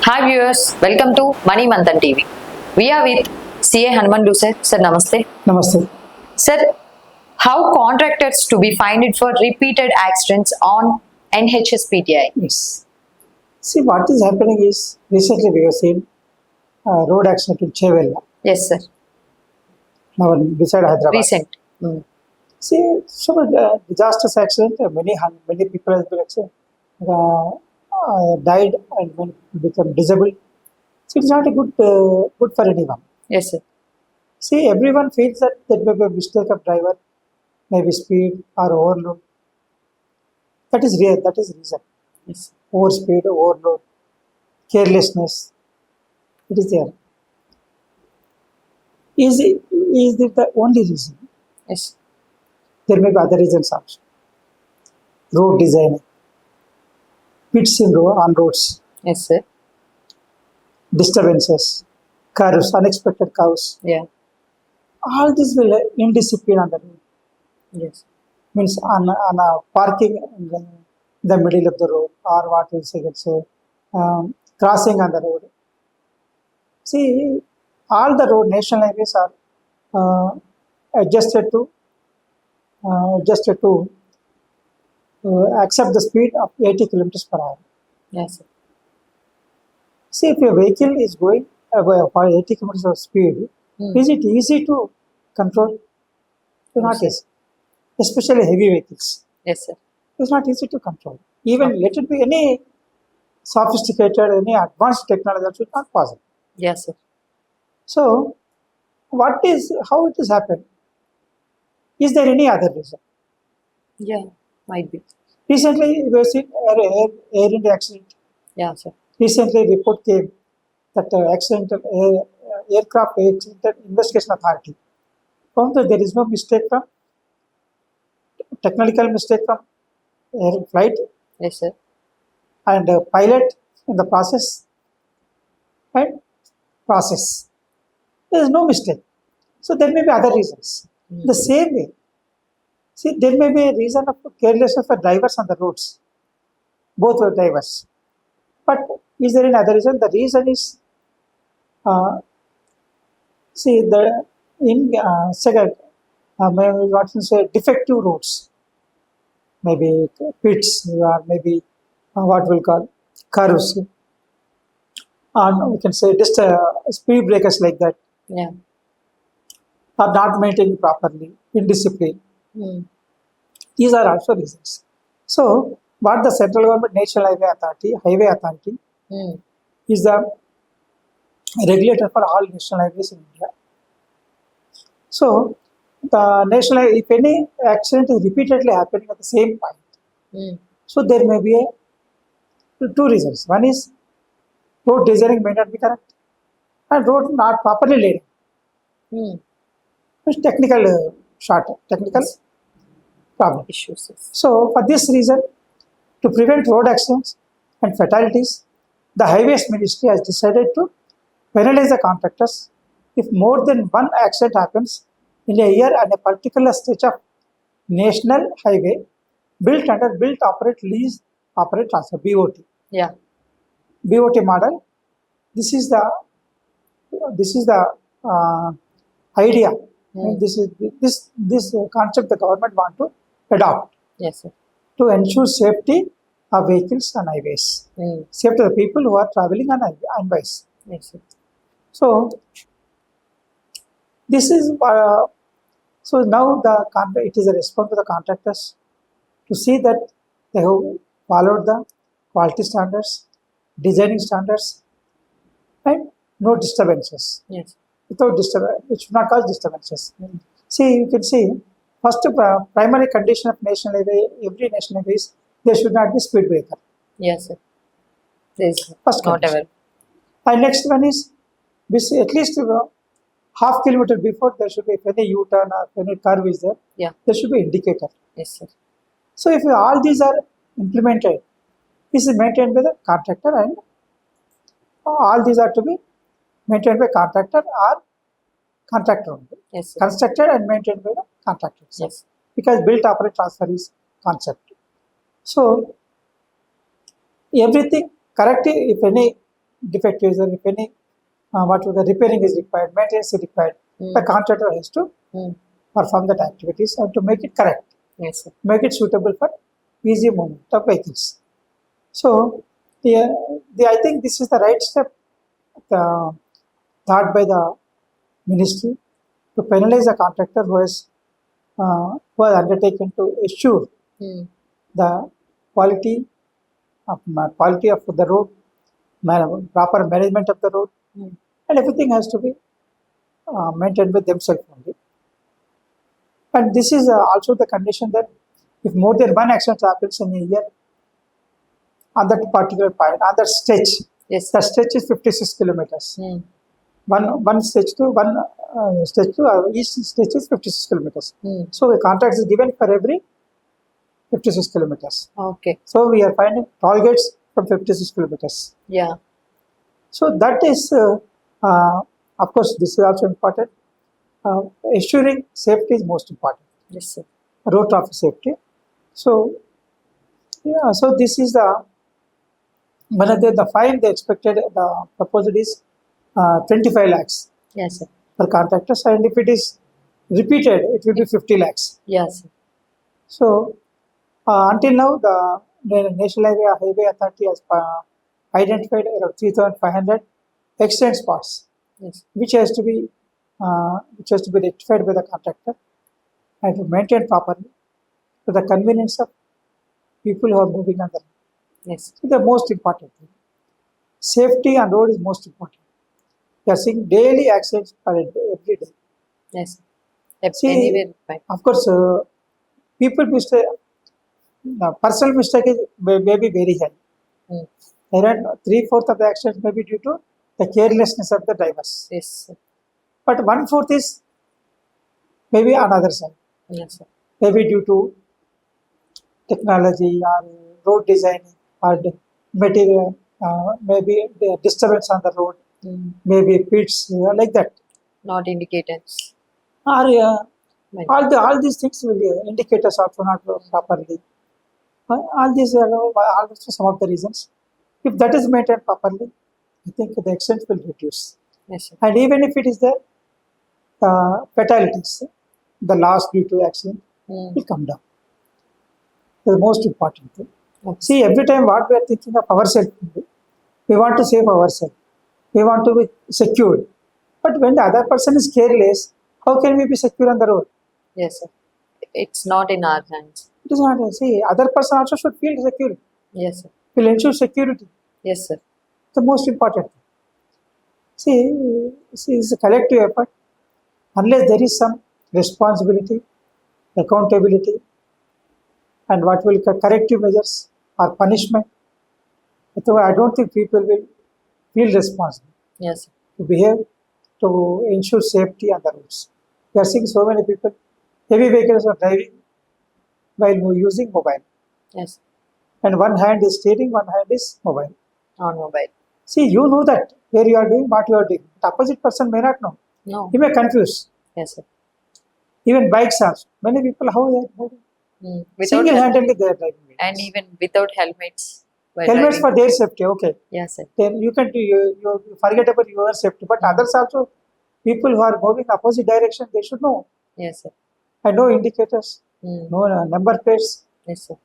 Hi viewers, welcome to Money Manthan TV. We are with CA Hanumandu sir. Sir, namaste. Namaste. Sir, how contractors to be fined for repeated accidents on NHSPTI? Yes. See, what is happening is recently we have seen road accident in Chevella, Yes, sir. now beside Hyderabad. Recent. See, so disastrous accident. Many people have been died and many become disabled. So it's not a good for anyone. Yes, sir. See, everyone feels that there may be a mistake of driver, maybe speed or overload. That is real. That is reason. Yes. Overspeed, overload, carelessness. It is there. Is it the only reason? Yes. There may be other reasons also. Road design, pits on roads, Yes, sir. disturbances, curves, unexpected curves. Yeah. All this will indiscipline on the road. Yes. Means on a parking in the middle of the road, or what we say, let's say, crossing on the road. See, all the road national highways are adjusted to accept the speed of 80 kilometers per hour. Yes, sir. See, if your vehicle is going for 80 kilometers of speed, is it easy to control? Not sir. easy. Especially heavy vehicles. Yes, sir. It's not easy to control. Even let it be any sophisticated, any advanced technology, that should not possible. Yes, sir. So, how it has happened? Is there any other reason? Yeah, might be. Recently, we have seen Air India accident. Yeah, sir. Recently, report came that aircraft accident investigation authority found that there is no mistake from technical mistake from air flight Yes, sir. and pilot in the process and process. There is no mistake. So there may be other reasons. The same way, see, there may be a reason of carelessness for drivers on the roads, both were drivers. But is there any other reason? The reason is, see, the in second, maybe what you say, defective roads, maybe pits, or maybe what we'll call curves, and we can say just speed breakers like that Yeah. are not maintained properly, indiscipline. These are also reasons. So, what the central government, National Highway Authority, is the regulator for all national highways in India. So, the national, if any accident is repeatedly happening at the same point, so there may be two reasons. One is road designing may not be correct, and road not properly laid. It's technical technical problem. Issues. Yes. So, for this reason, to prevent road accidents and fatalities, the Highways Ministry has decided to penalize the contractors if more than one accident happens in a year on a particular stretch of national highway built under Built Operate Lease Operate Transfer BOT. Yeah. BOT model. This is the idea. And this concept the government want to adopt Yes, sir. to ensure safety of vehicles on highways, safety of the people who are traveling on highways. Yes, sir. So this is so now it is a response to the contractors to see that they have followed the quality standards, designing standards, and no disturbances. Yes. Without disturbance, it should not cause disturbances. See, you can see first primary condition of national highway, every national highway is there should not be speed breaker. Yes, sir. There's First not condition. ever. And next one is at least half kilometer before there should be, if any U-turn or if any curve is there, Yeah. there should be indicator. Yes, sir. So if all these are implemented, this is maintained by the contractor, and all these are to be maintained by contractor or contractor only. Yes, sir. Constructed and maintained by the contractor itself. Yes. Because built operate transfer is concept. So everything correct, if any defective is there, if any the repairing is required, maintenance is required, the contractor has to perform that activities and to make it correct, Yes, sir. make it suitable for easy movement of vehicles. So, I think this is the right step thought by the ministry to penalize the contractor who has undertaken to assure the quality of the road, proper management of the road, and everything has to be maintained by themselves only. And this is also the condition that if more than one accident happens in a year on that particular point, on that stretch, Yes, the stretch is 56 kilometers. One stretch to each stretch is 56 kilometers. So a contract is given for every 56 kilometers. Okay. So we are finding toll gates from 56 kilometers. Yeah. So that is, of course, this is also important. Assuring safety is most important. Yes, sir. Road traffic safety. So, yeah. So this is the fine they expected. The proposal is 25 lakhs Yes, sir. per contractors, and if it is repeated, it will be 50 lakhs. Yes, sir. So, until now, the National Highway Authority has identified around 3,500 accident spots, Yes. which has to be rectified by the contractor and to maintain properly to the convenience of people who are moving on the road. Yes. So the most important thing, safety on road is most important. We are seeing daily accidents every day. Yes. See, Anywhere. Fine. of course, people mistake. Personal mistake may be very high. Around 3/4 of the accidents may be due to the carelessness of the drivers. Yes, sir. But 1/4 is maybe another side. Yes, sir. Maybe due to technology or road design or material, maybe the disturbance on the road, maybe pits, like that. Not indicators. Or Right. all these things will be indicators also not properly. All these are also some of the reasons. If that is maintained properly, I think the accidents will reduce. Yes, sir. And even if it is there, fatalities, the loss due to accident will come down. The most important thing. Okay. See, every time what we are thinking of ourselves, we want to save ourselves. We want to be secure. But when the other person is careless, how can we be secure on the road? Yes, sir. It's not in our hands. It is not. See, other person also should feel secure. Yes, sir. Will ensure security. Yes, sir. The most important thing. See, it's a collective effort. Unless there is some responsibility, accountability, and what will corrective measures or punishment, so I don't think people will feel responsible Yes, sir. to behave to ensure safety on the roads. We are seeing so many people, heavy vehicles are driving while using mobile, Yes. and one hand is steering, one hand is mobile. On mobile. See, you know that where you are doing, what you are doing. The opposite person may not know. No. He may confuse. Yes, sir. Even bikes also. Many people, how they are driving? Without Single-handedly they are driving. and even without helmets. while Helmets driving. for their safety, okay. Yes, sir. Then you can do, you forget about your safety. But others also, people who are moving opposite direction, they should know. Yes, sir. And no indicators, Mm. no number plates. Yes, sir.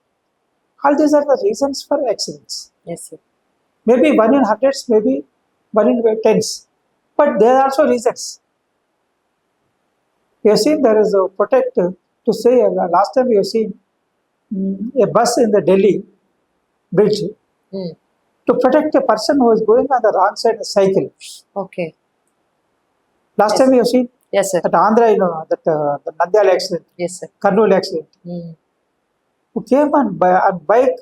All these are the reasons for accidents. Yes, sir. Maybe 1 in hundreds, maybe 1 in tens. But there are also reasons. We have seen there is a protect to say, last time we have seen a bus in the Delhi bridge Mm. to protect a person who is going on the wrong side of the cycle. Okay. Last Yes. time we have seen Yes, sir. at Andhra, the Nandyal accident, Yes, sir. Kurnool accident, who came on bike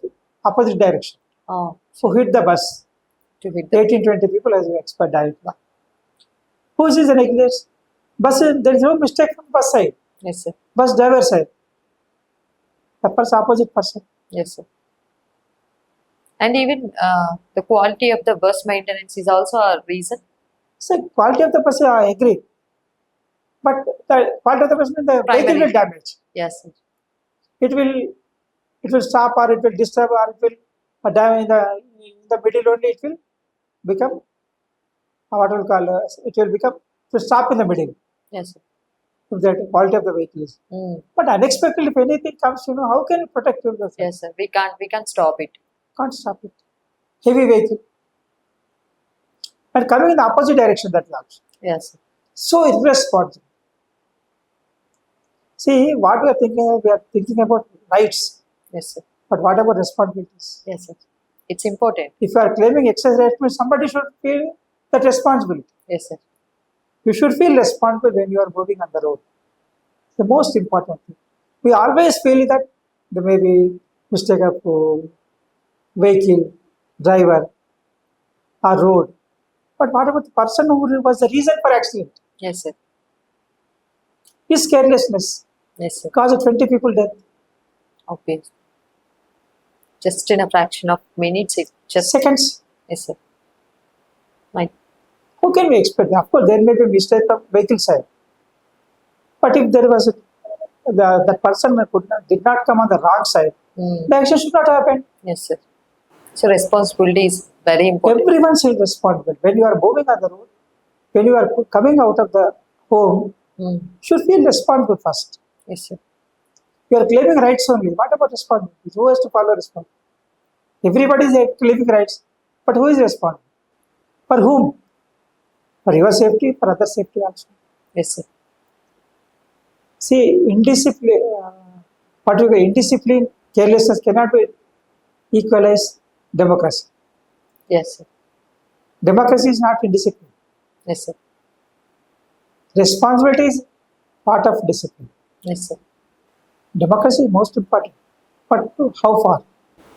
opposite direction, Oh, who hit the bus. to hit the 18-20 people as expert died. Who is the negligence? Bus, there is no mistake from bus side, yes, sir. bus driver side. The person opposite person. Yes, sir. And even the quality of the bus maintenance is also a reason. So quality of the bus, I agree. But the quality of the bus means the vehicle Primary. will damage. Yes, sir. It will stop or it will disturb or it will damage in the middle only it will become what we call, it will become to stop in the middle Yes, sir. if the quality of the vehicle is. Mm. But unexpectedly, if anything comes, how can you protect yourself? Yes, sir. We can't stop it. Can't stop it. Heavy vehicle. And coming in the opposite direction, that launch. Yes, sir. So irresponsible. See, what we are thinking about rights, Yes, sir. but what about responsibilities? Yes, sir. It's important. If you are claiming excess rights, means somebody should feel that responsibility. Yes, sir. You should feel responsible when you are moving on the road. The most important thing. We always feel that there may be mistake of vehicle, driver, or road. But what about the person who was the reason for accident? Yes, sir. His carelessness Yes, sir. caused 20 people death. Okay. Just in a fraction of minutes, it just. Seconds. Yes, sir. Right. Who can we expect? Of course, there may be mistake from vehicle side. But if there was that person did not come on the wrong side, Mm. the accident should not happen. Yes, sir. So responsibility is very important. Everyone is responsible. When you are moving on the road, when you are coming out of the home, Mm. should feel responsible first. Yes, sir. You are claiming rights only. What about responsibility? Who has to follow responsibility? Everybody is claiming rights, but who is responsible? For whom? For your safety, for other safety also. Yes, sir. See, indiscipline, carelessness cannot be equalize democracy. Yes, sir. Democracy is not indiscipline. Yes, sir. Responsibility is part of discipline. Yes, sir. Democracy is most important, but how far?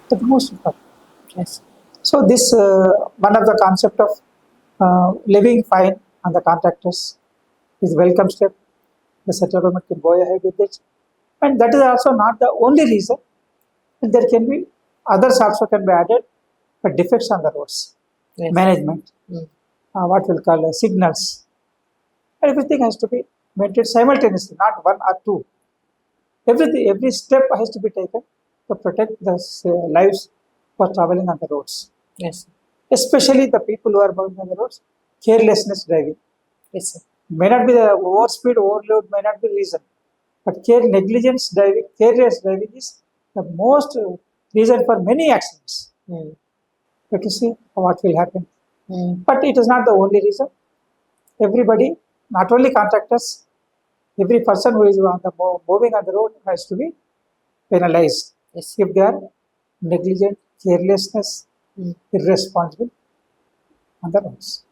That's the most important. Yes. So this one of the concept of levying fine on the contractors is welcome step. The central government can go ahead with it, and that is also not the only reason. There can be others also can be added, but defects on the roads, Yes. management, Mm. what we'll call signals, everything has to be maintained simultaneously, not one or two. Every step has to be taken to protect the lives for traveling on the roads, Yes, sir. especially the people who are moving on the roads. Carelessness driving Yes, sir. may not be the overspeed, overload may not be reason, but negligence driving, careless driving is the most reason for many accidents. Mm. Let us see what will happen. Mm. But it is not the only reason. Everybody, not only contractors, every person who is on the moving on the road has to be penalized Yes. if they are negligent, carelessness, Mm. irresponsible on the roads.